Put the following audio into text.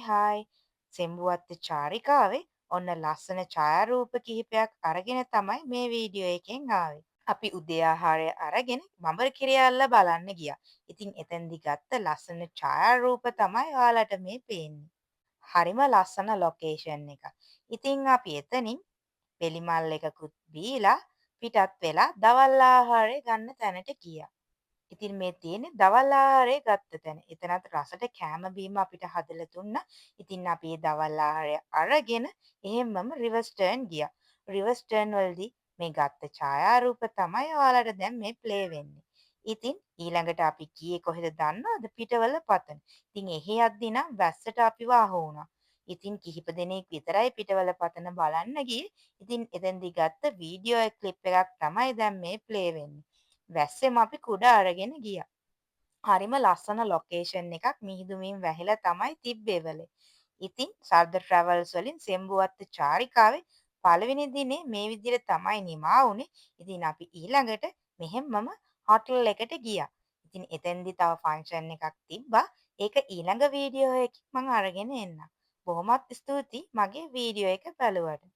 Hi. Sembuwatta චාරිකාවේ ඔන්න ලස්සන ඡායාරූප කිහිපයක් අරගෙන තමයි මේ වීඩියෝ එකෙන් ආවේ. අපි උදේ ආහාරය අරගෙන බඹර කිරියල්ල බලන්න ගියා. ඉතින් එතෙන්දි ගත්ත ලස්සන ඡායාරූප තමයි ඔයාලට මේ පේන්නේ. හරිම ලස්සන ලොකේෂන් එකක්. ඉතින් අපි එතනින් වෙලිමල් එකකුත් බීලා පිටත් වෙලා දවල් ආහාරය ගන්න තැනට ගියා. ඉතින් මේ තියෙන්නේ දවල් ආහාරය ගත්ත තැන. එතනත් රසට කෑම බීම අපිට හදලා දුන්නා. ඉතින් අපි ඒ දවල් ආහාරය අරගෙන එහෙම්මම රිවර්ස් ටර්න් ගියා. රිවර්ස් ටර්න් වලදී මේ ගත්ත ඡායාරූප තමයි ඔයාලට දැන් මේ ප්ලේ වෙන්නේ. ඉතින් ඊළඟට අපි ගියේ කොහෙද දන්නවද? පිටවල පතන. ඉතින් එහි යද්දී නම් වැස්සට අපිව අහු වුණා. ඉතින් කිහිප දෙනෙක් විතරයි පිටවල පතන බලන්න ගියේ. ඉතින් එතෙන්දී ගත්ත වීඩියෝ ක්ලිප් එකක් තමයි දැන් මේ ප්ලේ වෙන්නේ. වැස්සෙම අපි කුඩ අරගෙන ගියා. හරිම ලස්සන ලොකේෂන් එකක් මිහිදුමින් වැහිලා තමයි තිබ්බේ එවලේ. ඉතින් සර්ද ට්‍රැවල්ස් වලින් සෙම්බුවත්ත චාරිකාවේ පළවෙනි දිනේ මේ විදිහට තමයි නිමා වුනේ. ඉතින් අපි ඊළඟට මෙහෙම්මම හෝටල් එකට ගියා. ඉතින් එතෙන්දි තව ෆන්ක්ෂන් එකක් තිබ්බා. ඒක ඊළඟ වීඩියෝ එකකින් මම අරගෙන එන්නම්. බොහොමත් ස්තුතියි මගේ වීඩියෝ එක බලුවට.